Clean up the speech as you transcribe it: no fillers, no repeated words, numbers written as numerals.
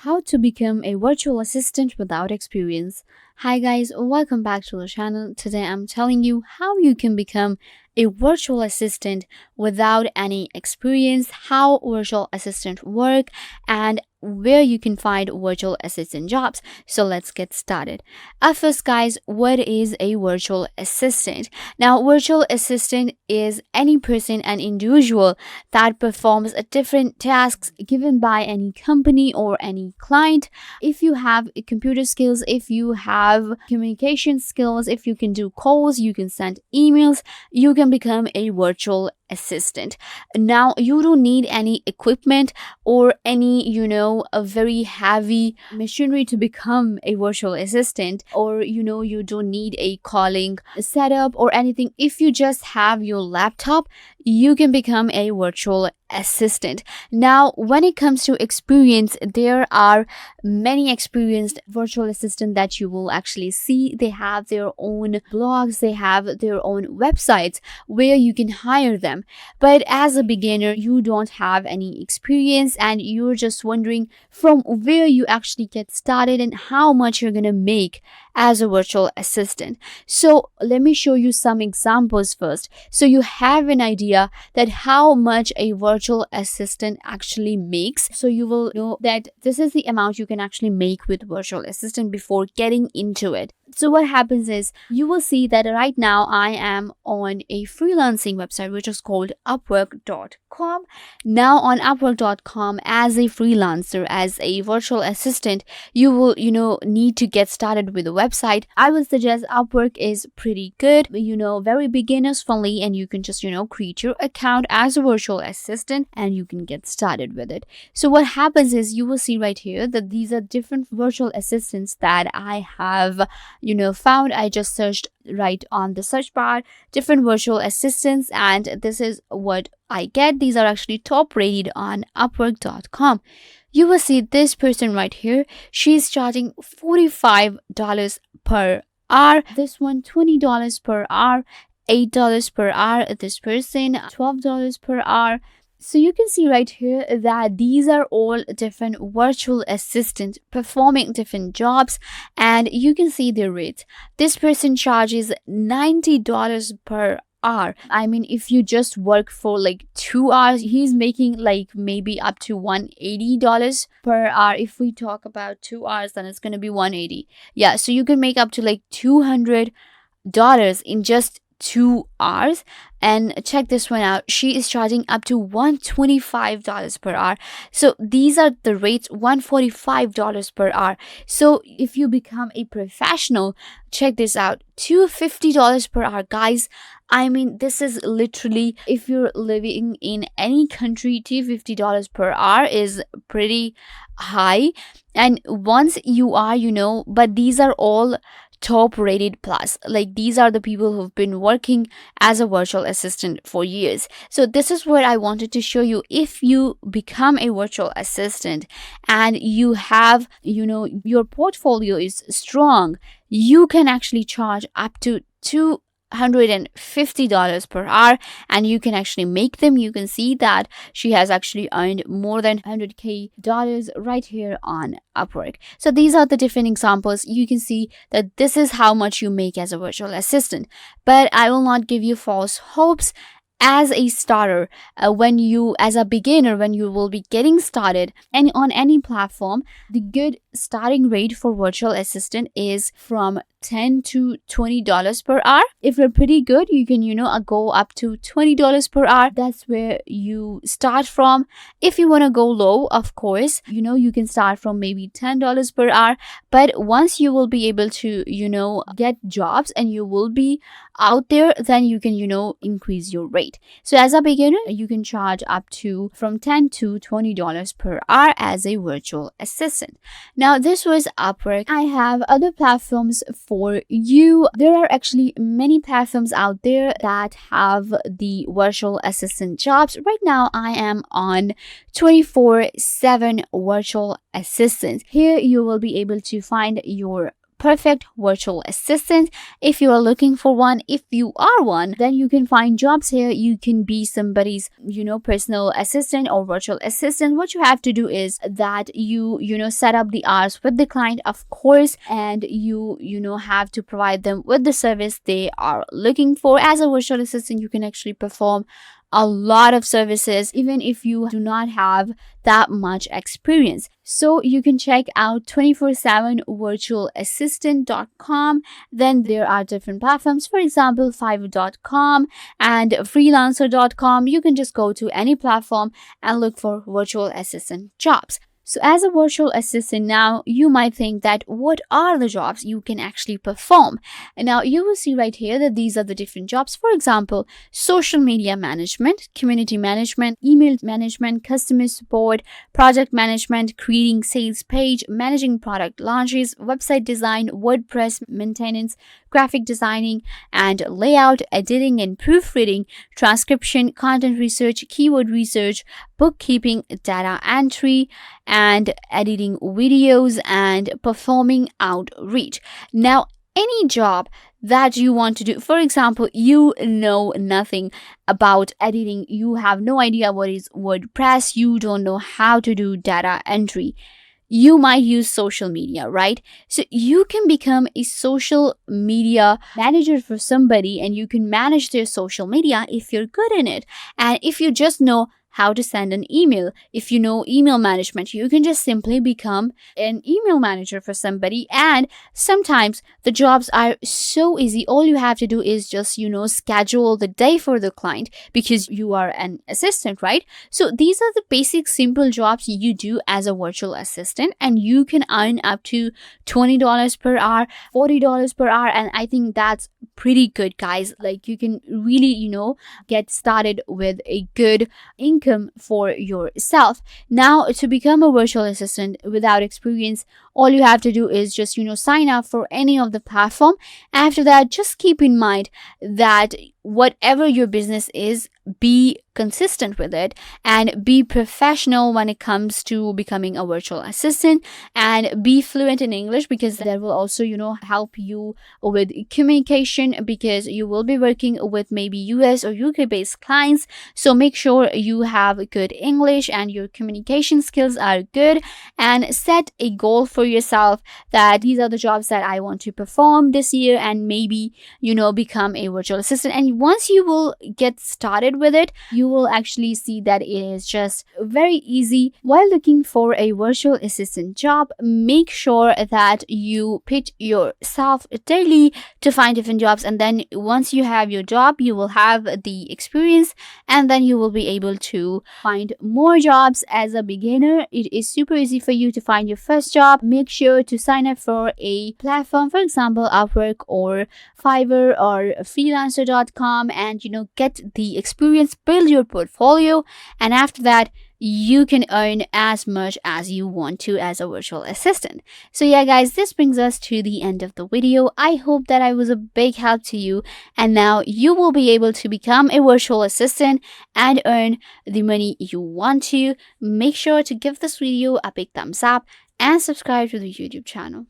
How to become a virtual assistant without experience. Hi guys, welcome back to the channel. Today I'm telling you how you can become a virtual assistant without any experience, how virtual assistant work, and where you can find virtual assistant jobs. So let's get started. First guys, what is a virtual assistant? Now, virtual assistant is any person, an individual that performs a different tasks given by any company or any client. If you have computer skills, if you have communication skills, if you can do calls, you can send emails, you can become a virtual assistant. Now, you don't need any equipment or any, a very heavy machinery to become a virtual assistant, or you don't need a calling setup or anything. If you just have your laptop, you can become a virtual assistant. Now, when it comes to experience, there are many experienced virtual assistants that you will actually see. They have their own blogs, they have their own websites where you can hire them. But as a beginner, you don't have any experience and you're just wondering from where you actually get started and how much you're gonna make as a virtual assistant. So let me show you some examples first, so you have an idea that how much a virtual assistant actually makes. So you will know that this is the amount you can actually make with virtual assistant before getting into it. So what happens is you will see that right now I am on a freelancing website which is called upwork.com. Now on upwork.com, as a freelancer, as a virtual assistant, you will need to get started with the website. I would suggest Upwork is pretty good, very beginners friendly, and you can just create your account as a virtual assistant and you can get started with it. So what happens is you will see right here that these are different virtual assistants that I have found. I just searched right on the search bar different virtual assistants, and this is what I get. These are actually top rated on upwork.com. You will see this person right here. She's charging $45 per hour. This one $20 per hour, $8 per hour. This person $12 per hour. So you can see right here that these are all different virtual assistants performing different jobs, and you can see their rates. This person charges $90 per hour. I mean, if you just work for like 2 hours, he's making like maybe up to $180 per hour. If we talk about 2 hours, then it's going to be 180. Yeah, so you can make up to like $200 in just 2 hours. And check this one out, she is charging up to $125 per hour. So these are the rates, $145 per hour. So if you become a professional, check this out, $250 per hour, guys. I mean, this is literally, if you're living in any country, $250 per hour is pretty high. And once you are, but these are all top rated plus, like these are the people who've been working as a virtual assistant for years. So this is what I wanted to show you. If you become a virtual assistant and you have your portfolio is strong, you can actually charge up to $250 per hour and you can actually make them. You can see that she has actually earned more than $100K right here on Upwork. So these are the different examples. You can see that this is how much you make as a virtual assistant. But I will not give you false hopes. As a starter, as a beginner, when you will be getting started and on any platform, the good starting rate for virtual assistant is from $10 to $20 per hour. If you're pretty good, you can go up to $20 per hour. That's where you start from. If you want to go low, of course, you can start from maybe $10 per hour. But once you will be able to get jobs and you will be out there, then you can increase your rate. So as a beginner, you can charge up to from $10 to $20 per hour as a virtual assistant. Now, this was Upwork. I have other platforms for you. There are actually many platforms out there that have the virtual assistant jobs. Right now, I am on 24/7 virtual assistants. Here, you will be able to find your perfect virtual assistant. If you are looking for one, if you are one, then you can find jobs here. You can be somebody's, personal assistant or virtual assistant. What you have to do is that you set up the hours with the client, of course, and you have to provide them with the service they are looking for. As a virtual assistant, you can actually perform a lot of services even if you do not have that much experience. So you can check out 247virtualassistant.com. Then there are different platforms, for example fiverr.com and freelancer.com. You can just go to any platform and look for virtual assistant jobs. So as a virtual assistant now, you might think that what are the jobs you can actually perform? And now you will see right here that these are the different jobs. For example, social media management, community management, email management, customer support, project management, creating sales page, managing product launches, website design, WordPress maintenance, graphic designing and layout, editing and proofreading, transcription, content research, keyword research, bookkeeping, data entry, and editing videos and performing outreach. Now, any job that you want to do, for example, you know nothing about editing, you have no idea what is WordPress, you don't know how to do data entry. You might use social media, right? So you can become a social media manager for somebody and you can manage their social media if you're good in it. And if you just know how to send an email, if you know email management, you can just simply become an email manager for somebody. And sometimes the jobs are so easy. All you have to do is just, schedule the day for the client because you are an assistant, right? So these are the basic simple jobs you do as a virtual assistant, and you can earn up to $20 per hour, $40 per hour. And I think that's pretty good, guys. Like, you can really, get started with a good income for yourself. Now, to become a virtual assistant without experience, all you have to do is just, sign up for any of the platform. After that, just keep in mind that whatever your business is, be consistent with it and be professional when it comes to becoming a virtual assistant, and be fluent in English because that will also, help you with communication, because you will be working with maybe US or UK based clients. So make sure you have good English and your communication skills are good, and set a goal for yourself that these are the jobs that I want to perform this year, and maybe, become a virtual assistant. And once you will get started with it, you will actually see that it is just very easy. While looking for a virtual assistant job, make sure that you pitch yourself daily to find different jobs, and then once you have your job, you will have the experience, and then you will be able to find more jobs. As a beginner, it is super easy for you to find your first job. Make sure to sign up for a platform, for example Upwork or Fiverr or freelancer.com, and get the experience, build your portfolio, and after that you can earn as much as you want to as a virtual assistant. So yeah, guys, this brings us to the end of the video. I hope that I was a big help to you, and now you will be able to become a virtual assistant and earn the money you want to. Make sure to give this video a big thumbs up and subscribe to the YouTube channel.